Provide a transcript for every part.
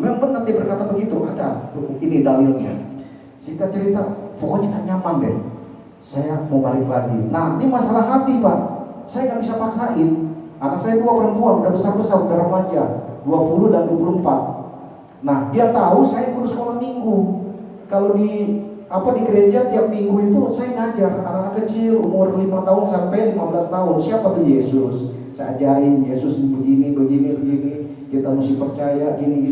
memang benar dia berkata begitu, ada ini dalilnya. Singkat cerita, pokoknya gak nyaman deh, saya mau balik lagi. Nah ini masalah hati Pak, saya gak bisa paksain. Anak saya 2 perempuan, udah besar-besar, udah remaja, 20 dan 24. Nah dia tahu saya guru sekolah minggu. Kalau di gereja tiap minggu itu saya ngajar anak-anak kecil umur 5 tahun sampai 15 tahun. Siapa tuh Yesus? Saya ajarin Yesus begini. Kita mesti percaya gini.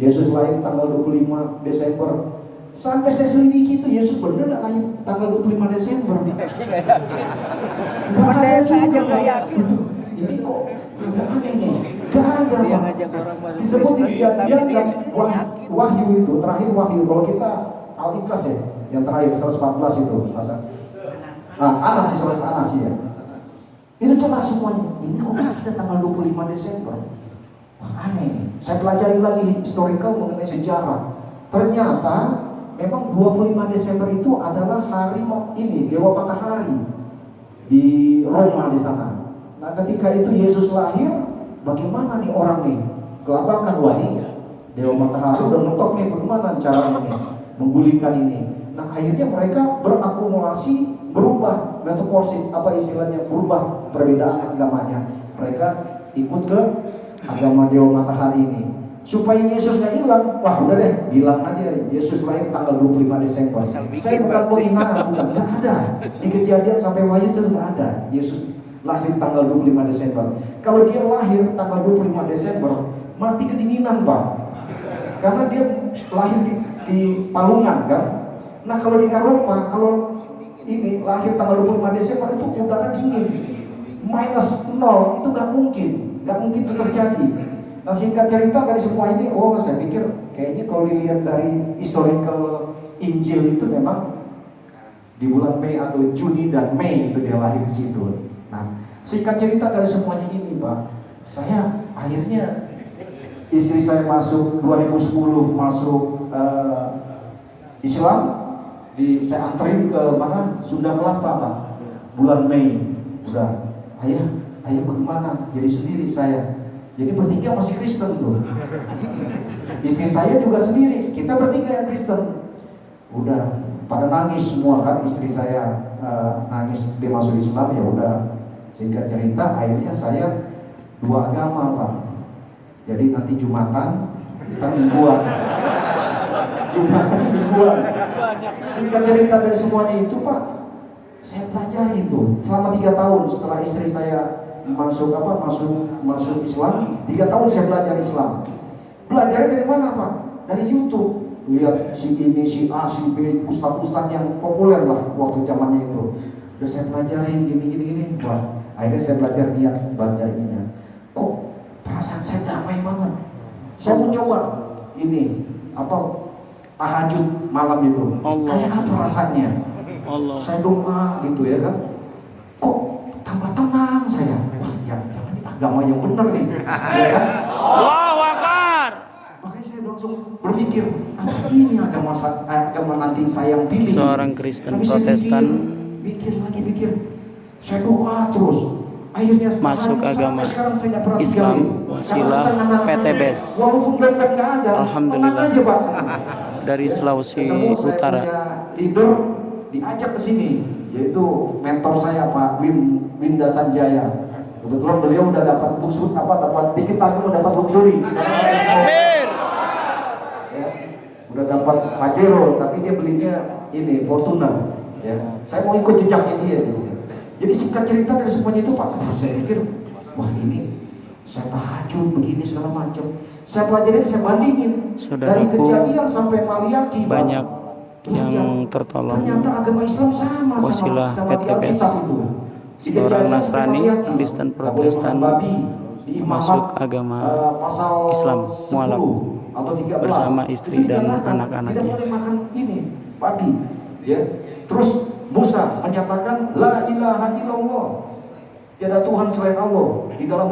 Yesus lahir tanggal 25 Desember. Sampai saya selidiki itu Yesus bener gak lahir tanggal 25 Desember? Gak ada aja gak yakin. Ini kok agak aneh nih. Gak ada Pak. Disebut di Kejadian dan Wahyu itu, terakhir Wahyu. Kalau kita Al-Ikhlas ya, yang terakhir 114 itu masa. Nah, Anas ya. Itu jelas semuanya. Ini kok ada tanggal 25 Desember? Wah aneh nih. Saya pelajari lagi historical mengenai sejarah. Ternyata memang 25 Desember itu adalah hari ini Dewa Matahari di Roma di sana. Nah, ketika itu Yesus lahir, bagaimana nih orang nih? Kelabakan wah nih Dewa Matahari udah ngetok nih, bagaimana caranya nih menggulingkan ini. Nah, akhirnya mereka berakumulasi, berubah metaforsis, apa istilahnya, berubah perbedaan agamanya. Mereka ikut ke agama Dewa Matahari ini. Supaya Yesus gak hilang, wah udah deh, bilang aja Yesus lahir tanggal 25 Desember. Saya bukan penghinaan, bukan, gak ada. Di Kejadian sampai Wahyu itu gak ada Yesus lahir tanggal 25 Desember. Kalau dia lahir tanggal 25 Desember, mati kedinginan Pak. Karena dia lahir di Palungan kan. Nah kalau di Eropa, kalau ini lahir tanggal 25 Desember itu udara dingin, minus 0, itu gak mungkin itu terjadi. Nah singkat cerita dari semua ini, saya pikir kayaknya kalau dilihat dari historical Injil itu memang di bulan Mei atau Juni dan Mei itu dia lahir di situ. Nah singkat cerita dari semuanya ini Pak, saya akhirnya istri saya masuk 2010 masuk Islam, saya anterin ke mana? Sunda Kelapa Pak, bulan Mei. Udah, ayah bagaimana? Jadi sendiri saya. Jadi bertiga masih Kristen tuh. Istri saya juga sendiri, kita bertiga yang Kristen. Udah pada nangis semua kan, istri saya nangis dia masuk Islam, ya udah. Singkat cerita akhirnya saya 2 agama Pak. Jadi nanti Jumatan kita mingguan. Singkat cerita dari semuanya itu Pak, saya pelajari itu selama 3 tahun setelah istri saya masuk Islam. 3 tahun saya belajar Islam. Belajar dari mana Pak? Dari YouTube. Lihat si ini, si A, si B, ustadz yang populer lah waktu zamannya itu. Udah saya pelajarin gini. Wah, akhirnya saya belajar niat baca ininya. Kok perasaan saya damai banget. Saya mau coba ini tahajud malam itu. Allah. Kayak apa rasanya? Allah. Saya doa gitu ya kan. Kok tambah tenang saya. Wah, jangan ini agama yang benar nih. Ya kan? Allahu Akbar. Makanya saya langsung berpikir, apa ini agama nanti saya yang pilih? Seorang Kristen Protestan pikir. Saya doa terus. Akhirnya masuk agama Islam wasilah PTBS. Alhamdulillah. Dari Sulawesi Utara. Leader diajak ke sini, yaitu mentor saya Pak Winda Sanjaya. Kebetulan beliau udah dapat dikit lagi mau dapat luxury. Ya, udah dapat Pajero, tapi dia belinya ini Fortuner. Ya, saya mau ikut jejaknya dia. Jadi singkat cerita dari semuanya itu Pak, saya pikir, wah ini saya tahajud begini segala macam. Saya pelajarin, saya bandingin. Dari Kejadian sampai Maliaki banyak yang tertolong. Ternyata agama Islam sama wasilah PTBS. Seorang Nasrani, Kristen Protestan masuk agama Islam mualaf bersama istri dan anak-anaknya. Tidak boleh makan ini babi, ya. Terus Musa menyatakan la ilaha illallah, tiada Tuhan selain Allah. Di dalam